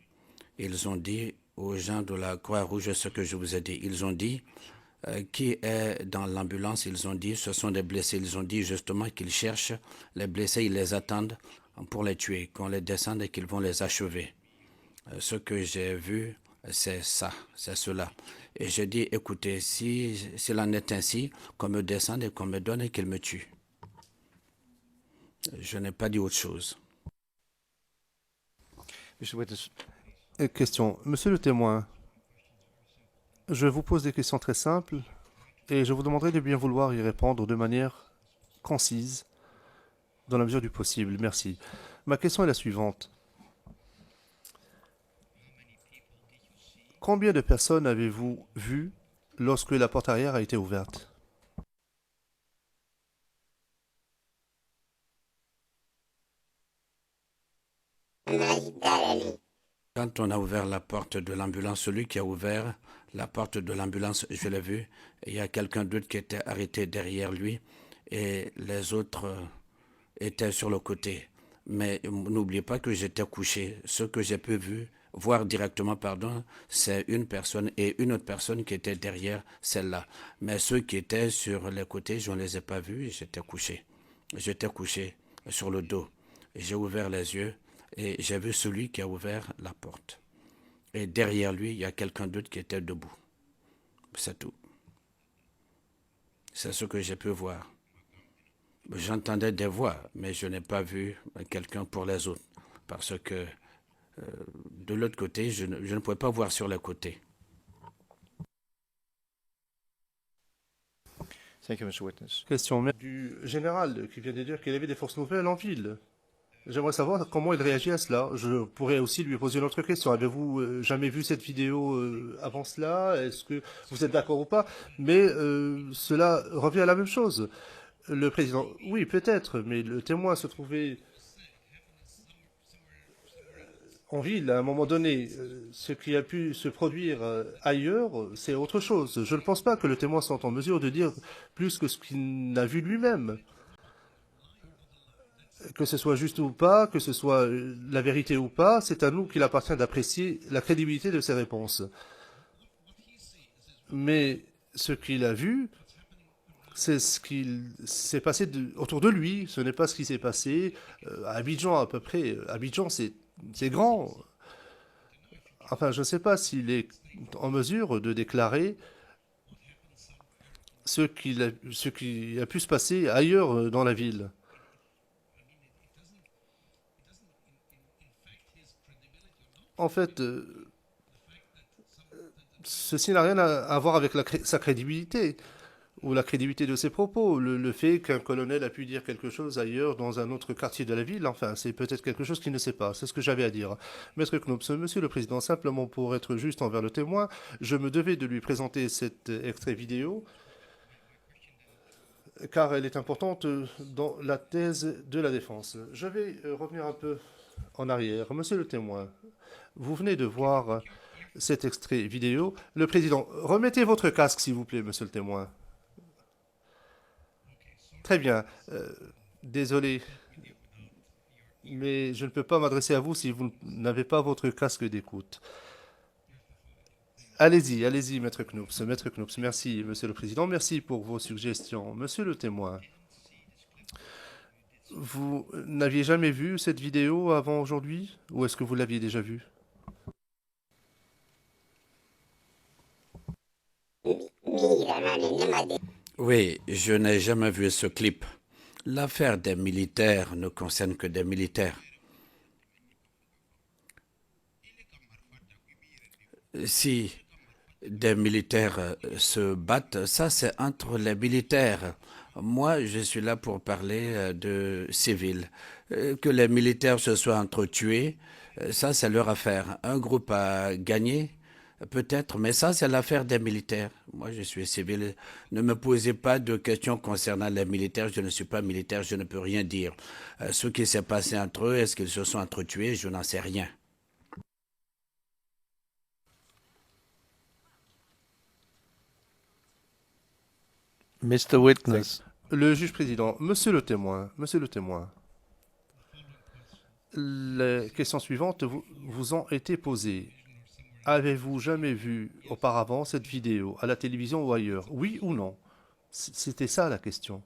Speaker 3: Ils ont dit aux gens de la Croix-Rouge ce que je vous ai dit. Ils ont dit qui est dans l'ambulance. Ils ont dit ce sont des blessés. Ils ont dit justement qu'ils cherchent les blessés, ils les attendent pour les tuer, qu'on les descende et qu'ils vont les achever. Ce que j'ai vu, c'est ça, c'est cela. Et j'ai dit, écoutez, s'il en est ainsi, qu'on me descende et qu'on me donne et qu'il me tue. Je n'ai pas dit autre chose.
Speaker 14: Question. Monsieur le témoin, je vous pose des questions très simples et je vous demanderai de bien vouloir y répondre de manière concise, dans la mesure du possible. Merci. Ma question est la suivante. Combien de personnes avez-vous vu lorsque la porte arrière a été ouverte?
Speaker 3: Quand on a ouvert la porte de l'ambulance, celui qui a ouvert la porte de l'ambulance, je l'ai vu, il y a quelqu'un d'autre qui était arrêté derrière lui et les autres étaient sur le côté. Mais n'oubliez pas que j'étais couché. Ce que j'ai pu voir directement, c'est une personne et une autre personne qui était derrière celle-là. Mais ceux qui étaient sur les côtés, je ne les ai pas vus et j'étais couché. J'étais couché sur le dos. J'ai ouvert les yeux et j'ai vu celui qui a ouvert la porte. Et derrière lui, il y a quelqu'un d'autre qui était debout. C'est tout. C'est ce que j'ai pu voir. J'entendais des voix, mais je n'ai pas vu quelqu'un pour les autres. Parce que de l'autre côté, je ne pouvais pas voir sur les côtés.
Speaker 14: Question du général qui vient de dire qu'il y avait des forces nouvelles en ville. J'aimerais savoir comment il réagit à cela. Je pourrais aussi lui poser une autre question. Avez-vous jamais vu cette vidéo avant cela? Est-ce que vous êtes d'accord ou pas? Mais cela revient à la même chose. Le président, oui, peut-être, mais le témoin se trouvait en ville à un moment donné. Ce qui a pu se produire ailleurs, c'est autre chose. Je ne pense pas que le témoin soit en mesure de dire plus que ce qu'il n'a vu lui-même. Que ce soit juste ou pas, que ce soit la vérité ou pas, c'est à nous qu'il appartient d'apprécier la crédibilité de ses réponses. Mais ce qu'il a vu, c'est ce qu'il s'est passé autour de lui. Ce n'est pas ce qui s'est passé à Abidjan à peu près. Abidjan, c'est grand. Enfin, je ne sais pas s'il est en mesure de déclarer ce qui a pu se passer ailleurs dans la ville. En fait, ceci n'a rien à voir avec sa crédibilité ou la crédibilité de ses propos. Le fait qu'un colonel a pu dire quelque chose ailleurs dans un autre quartier de la ville, enfin, c'est peut-être quelque chose qu'il ne sait pas. C'est ce que j'avais à dire. Maître Knops, Monsieur le Président, simplement pour être juste envers le témoin, je me devais de lui présenter cet extrait vidéo car elle est importante dans la thèse de la défense. Je vais revenir un peu en arrière. Monsieur le témoin, vous venez de voir cet extrait vidéo. Le président, remettez votre casque, s'il vous plaît, monsieur le témoin. Très bien. Désolé, mais je ne peux pas m'adresser à vous si vous n'avez pas votre casque d'écoute. Allez-y, allez-y, Maître Knops. Maître Knops, merci, monsieur le président. Merci pour vos suggestions. Monsieur le témoin, vous n'aviez jamais vu cette vidéo avant aujourd'hui, ou est-ce que vous l'aviez déjà vue?
Speaker 3: Oui, je n'ai jamais vu ce clip. L'affaire des militaires ne concerne que des militaires. Si des militaires se battent, ça c'est entre les militaires. Moi, je suis là pour parler de civils. Que les militaires se soient entretués, ça c'est leur affaire. Un groupe a gagné, peut-être, mais ça c'est l'affaire des militaires. Moi, je suis civil. Ne me posez pas de questions concernant les militaires. Je ne suis pas militaire, je ne peux rien dire. Ce qui s'est passé entre eux, est-ce qu'ils se sont entretués? Je n'en sais rien.
Speaker 14: Mr. Witness. Le juge président, monsieur le témoin, les questions suivantes vous ont été posées. Avez-vous jamais vu auparavant cette vidéo à la télévision ou ailleurs? Oui ou non? C'était ça la question.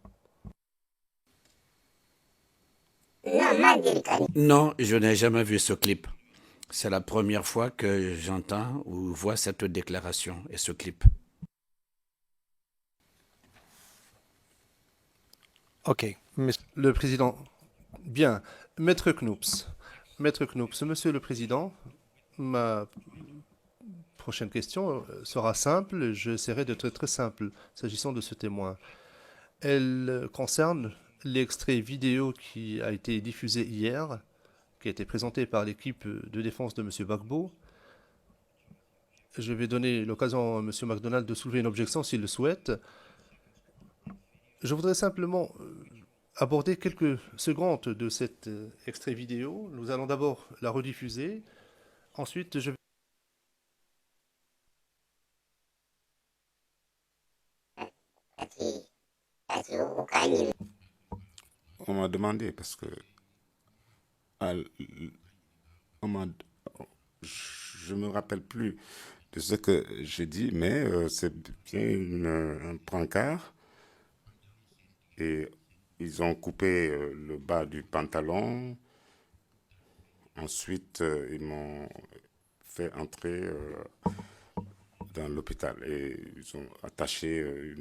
Speaker 3: Non, je n'ai jamais vu ce clip. C'est la première fois que j'entends ou vois cette déclaration et ce clip.
Speaker 14: Ok. Le président. Bien. Maître Knops, monsieur le président, ma prochaine question sera simple. J'essaierai d'être très simple s'agissant de ce témoin. Elle concerne l'extrait vidéo qui a été diffusé hier, qui a été présenté par l'équipe de défense de M. Gbagbo. Je vais donner l'occasion à M. MacDonald de soulever une objection s'il le souhaite. Je voudrais simplement aborder quelques secondes de cet extrait vidéo. Nous allons d'abord la rediffuser. Ensuite, je vais...
Speaker 5: On m'a demandé parce que je me rappelle plus de ce que j'ai dit, mais c'est bien un brancard et ils ont coupé le bas du pantalon. Ensuite, ils m'ont fait entrer dans l'hôpital et ils ont attaché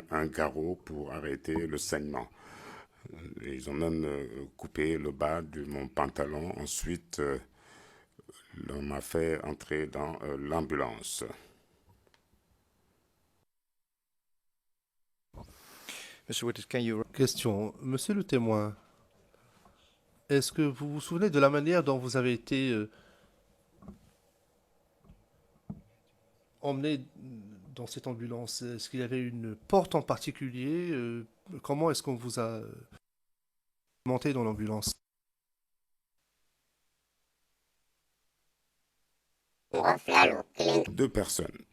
Speaker 5: un garrot pour arrêter le saignement. Ils ont même coupé le bas de mon pantalon. Ensuite, on m'a fait entrer dans l'ambulance.
Speaker 14: Question. Monsieur le témoin, est-ce que vous vous souvenez de la manière dont vous avez été emmené dans cette ambulance? Est-ce qu'il y avait une porte en particulier? Comment est-ce qu'on vous a monté dans l'ambulance?
Speaker 5: Deux personnes.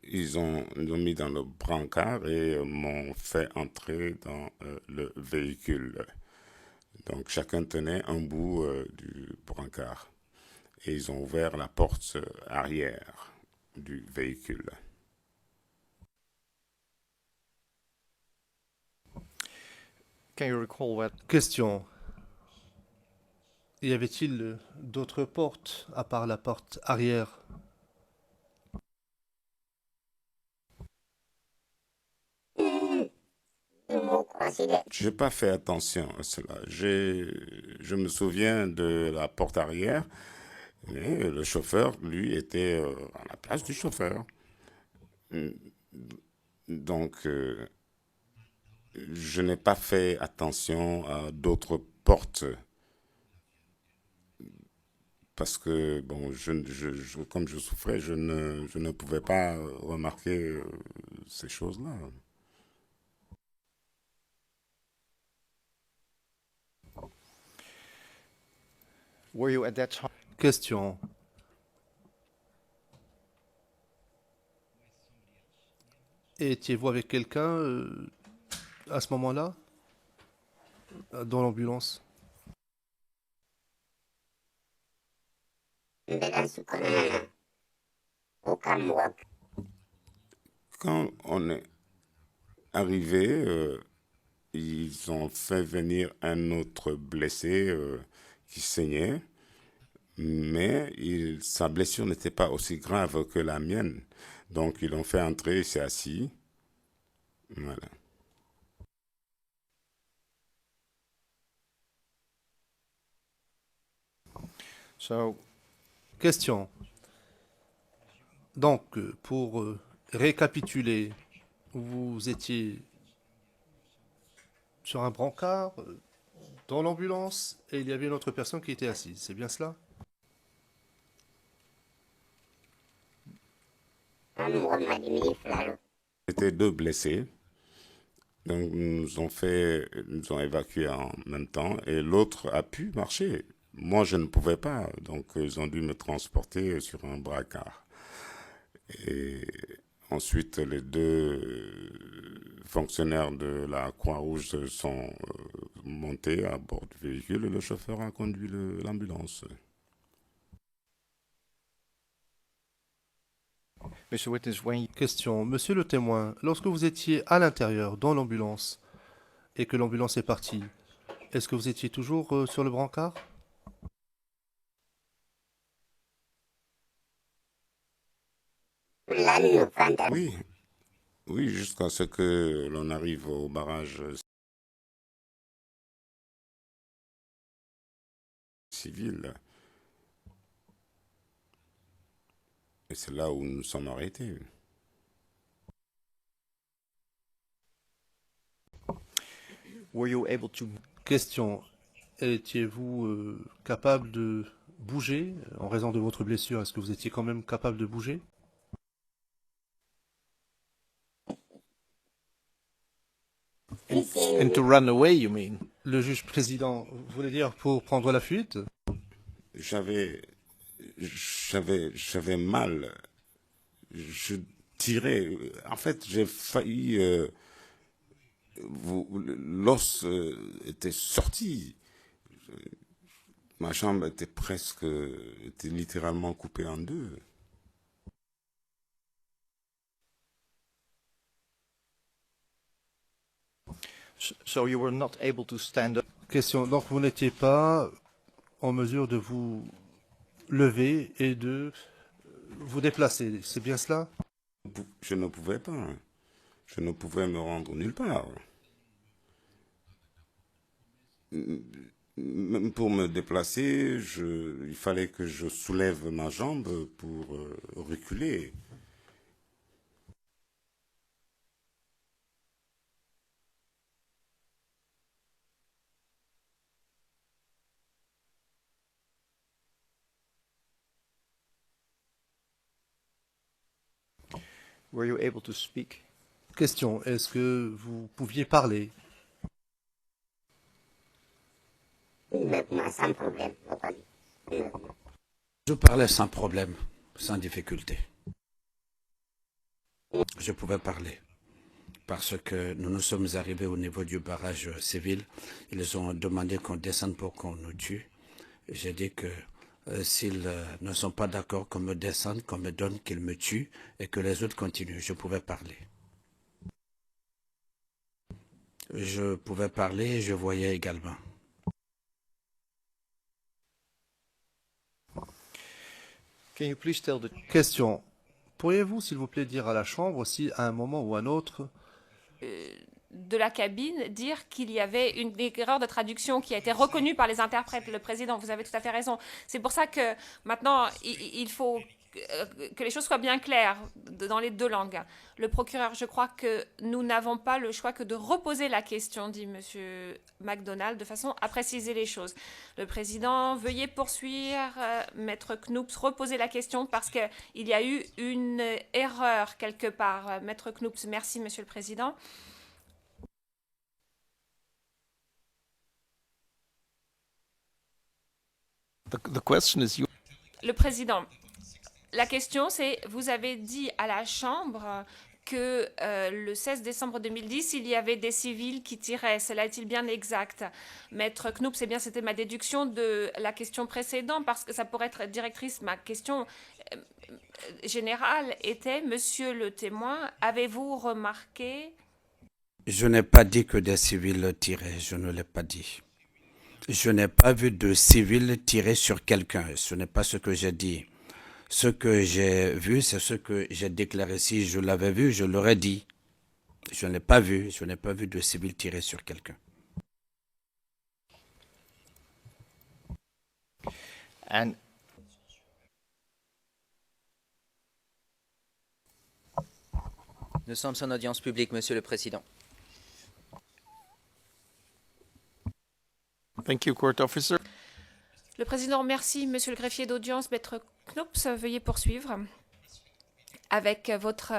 Speaker 5: Ils ont mis dans le brancard et m'ont fait entrer dans le véhicule. Donc chacun tenait un bout du brancard. Et ils ont ouvert la porte arrière du véhicule.
Speaker 6: Can you recall what?
Speaker 14: Question. Y avait-il d'autres portes à part la porte arrière?
Speaker 5: J'ai pas fait attention à cela. Je me souviens de la porte arrière, mais le chauffeur, lui, était à la place du chauffeur. Donc, je n'ai pas fait attention à d'autres portes. Parce que, bon, comme je souffrais, je ne pouvais pas remarquer ces choses-là.
Speaker 6: Were you at that time?
Speaker 14: Question. Étiez-vous avec quelqu'un à ce moment-là dans l'ambulance?
Speaker 5: Quand on est arrivé, ils ont fait venir un autre blessé qui saignait, mais sa blessure n'était pas aussi grave que la mienne. Donc ils l'ont fait entrer, il s'est assis. Voilà.
Speaker 14: Question. Donc, pour récapituler, vous étiez sur un brancard dans l'ambulance et il y avait une autre personne qui était assise. C'est bien cela?
Speaker 5: C'était deux blessés. Donc, nous ont évacués en même temps et l'autre a pu marcher. Moi, je ne pouvais pas, donc ils ont dû me transporter sur un brancard. Et ensuite, les deux fonctionnaires de la Croix-Rouge sont montés à bord du véhicule et le chauffeur a conduit l'ambulance.
Speaker 14: Question. Monsieur le témoin, lorsque vous étiez à l'intérieur, dans l'ambulance, et que l'ambulance est partie, est-ce que vous étiez toujours sur le brancard?
Speaker 5: Oui, oui, jusqu'à ce que l'on arrive au barrage civil. Et c'est là où nous sommes arrêtés.
Speaker 6: Were you able to...
Speaker 14: Question. Étiez-vous capable de bouger en raison de votre blessure? Est-ce que vous étiez quand même capable de bouger?
Speaker 8: And to run away, you mean?
Speaker 14: Le juge président voulait dire pour prendre la fuite?
Speaker 5: J'avais mal. Je tirais. En fait, j'ai failli. L'os était sorti. Ma jambe était littéralement coupée en deux.
Speaker 6: So you were not able to stand up.
Speaker 14: Question. Donc vous n'étiez pas en mesure de vous lever et de vous déplacer. C'est bien cela?
Speaker 5: Je ne pouvais pas. Je ne pouvais me rendre nulle part. Même pour me déplacer, il fallait que je soulève ma jambe pour reculer.
Speaker 6: Were you able to speak?
Speaker 14: Question. Est-ce que vous pouviez parler?
Speaker 3: Je parlais sans problème, sans difficulté. Je pouvais parler. parce que nous nous sommes arrivés au niveau du barrage civil. Ils ont demandé qu'on descende pour qu'on nous tue. J'ai dit que s'ils ne sont pas d'accord qu'on me descende, qu'on me donne, qu'ils me tuent et que les autres continuent. Je pouvais parler. Je pouvais parler et je voyais également.
Speaker 6: Can you please tell the...
Speaker 14: Question. Pourriez-vous, s'il vous plaît, dire à la Chambre si, à un moment ou à un autre,
Speaker 4: De la cabine, dire qu'il y avait une erreur de traduction qui a été reconnue par les interprètes. Le président, vous avez tout à fait raison. C'est pour ça que maintenant, il faut que les choses soient bien claires dans les deux langues. Le procureur, je crois que nous n'avons pas le choix que de reposer la question, dit M. McDonald, de façon à préciser les choses. Le président, veuillez poursuivre, Maître Knoops, reposer la question parce qu'il y a eu une erreur quelque part. Maître Knoops, merci, Monsieur le Président.
Speaker 8: The question is you.
Speaker 4: Le président, la question c'est, vous avez dit à la Chambre que le 16 décembre 2010, il y avait des civils qui tiraient. Cela est-il bien exact? Maître Knoops, c'est bien, c'était ma déduction de la question précédente, parce que ça pourrait être directrice. Ma question générale était, Monsieur le témoin, avez-vous remarqué...
Speaker 3: Je n'ai pas dit que des civils tiraient, je ne l'ai pas dit. Je n'ai pas vu de civils tirer sur quelqu'un, ce n'est pas ce que j'ai dit. Ce que j'ai vu, c'est ce que j'ai déclaré. Si je l'avais vu, je l'aurais dit. Je n'ai pas vu de civils tirer sur quelqu'un.
Speaker 9: And nous sommes en audience publique, Monsieur le Président.
Speaker 8: Thank you, court officer.
Speaker 4: Le président remercie Monsieur le greffier d'audience, Maître Knoops. Veuillez poursuivre avec votre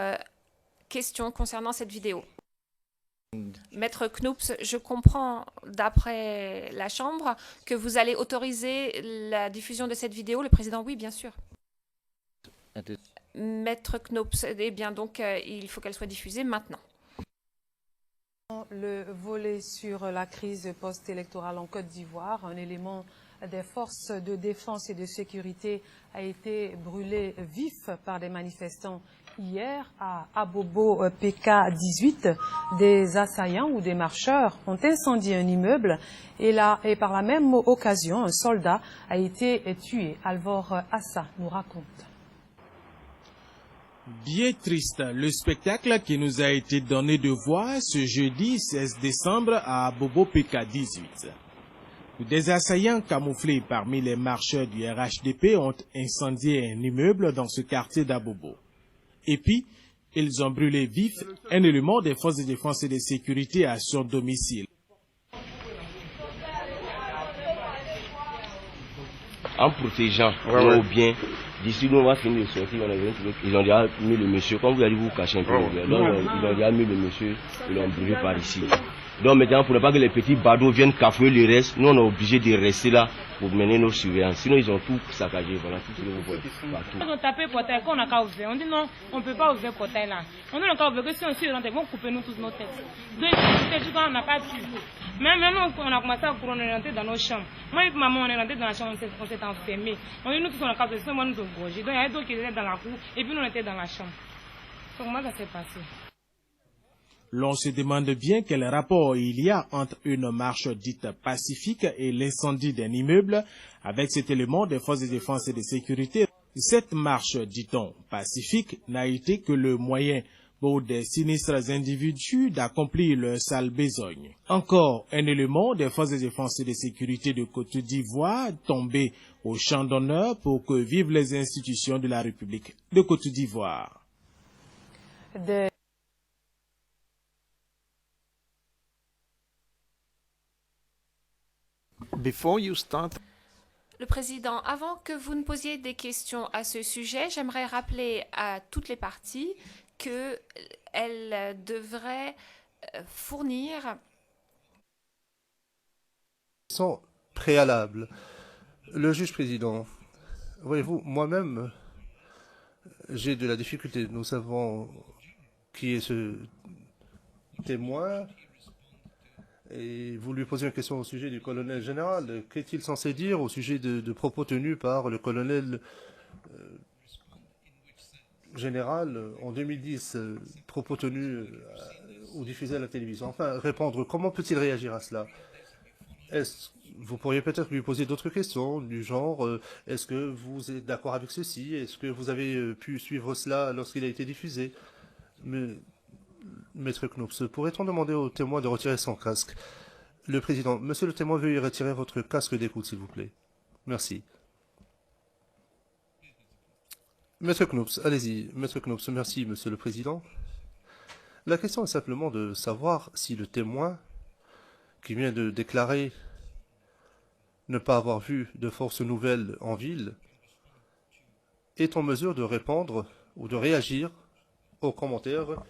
Speaker 4: question concernant cette vidéo. Maître Knoops, je comprends d'après la Chambre que vous allez autoriser la diffusion de cette vidéo. Le président, oui, bien sûr. Maître Knoops, eh bien donc il faut qu'elle soit diffusée maintenant.
Speaker 10: Le volet sur la crise post-électorale en Côte d'Ivoire, un élément des forces de défense et de sécurité a été brûlé vif par des manifestants hier à Abobo PK18. Des assaillants ou des marcheurs ont incendié un immeuble et par la même occasion, un soldat a été tué. Alvor Assa nous raconte.
Speaker 11: Bien triste, le spectacle qui nous a été donné de voir ce jeudi 16 décembre à Abobo PK18. Des assaillants camouflés parmi les marcheurs du RHDP ont incendié un immeuble dans ce quartier d'Abobo. Et puis, ils ont brûlé vif un élément des forces de défense et de sécurité à son domicile.
Speaker 12: En protégeant nos biens, d'ici nous on va finir de sortir, ils ont déjà mis le monsieur, comme vous allez vous cacher un peu, donc ils ont déjà mis le monsieur, ils l'ont brûlé par ici. Donc maintenant, pour ne pas que les petits badauds viennent cafouer le reste, nous on est obligé de rester là pour mener nos surveillances. Sinon ils ont tout saccagé, voilà, tout ce que vous voyez partout.
Speaker 13: Ils ont tapé le portail qu'on n'a qu'à ouvrir. On dit non, on ne peut pas ouvrir le portail là. On n'a qu'à ouvrir que si on suit, ils vont couper nous tous nos têtes. Donc on n'a pas pu. Même nous, on a commencé à courir, on est rentré dans nos chambres. Moi et maman, on est rentré dans la chambre, on s'est enfermés. On dit nous tous on a qu'à ouvrir, moi nous sommes gorgés. Donc il y a d'autres qui étaient dans la cour et puis nous on était dans la chambre. Donc comment ça s'est passé?
Speaker 11: L'on se demande bien quel rapport il y a entre une marche dite pacifique et l'incendie d'un immeuble avec cet élément des forces de défense et de sécurité. Cette marche, dit-on, pacifique n'a été que le moyen pour des sinistres individus d'accomplir leur sale besogne. Encore un élément des forces de défense et de sécurité de Côte d'Ivoire tombé au champ d'honneur pour que vivent les institutions de la République de Côte d'Ivoire.
Speaker 8: Before you start...
Speaker 4: Le président, avant que vous ne posiez des questions à ce sujet, j'aimerais rappeler à toutes les parties qu'elles devraient fournir...
Speaker 14: Sont préalables. Le juge président, voyez-vous, moi-même, j'ai de la difficulté. Nous savons qui est ce témoin et vous lui posez une question au sujet du colonel général. Qu'est-il censé dire au sujet de propos tenus par le colonel général en 2010, propos tenus ou diffusés à la télévision? Enfin, répondre, comment peut-il réagir à cela? Vous pourriez peut-être lui poser d'autres questions du genre, est-ce que vous êtes d'accord avec ceci? Est-ce que vous avez pu suivre cela lorsqu'il a été diffusé? Mais, Maître Knoups, pourrait-on demander au témoin de retirer son casque? Le président, monsieur le témoin, veuillez retirer votre casque d'écoute, s'il vous plaît. Merci. Maître Knoups, allez-y. Maître Knoups, merci, monsieur le président. La question est simplement de savoir si le témoin qui vient de déclarer ne pas avoir vu de forces nouvelles en ville est en mesure de répondre ou de réagir aux commentaires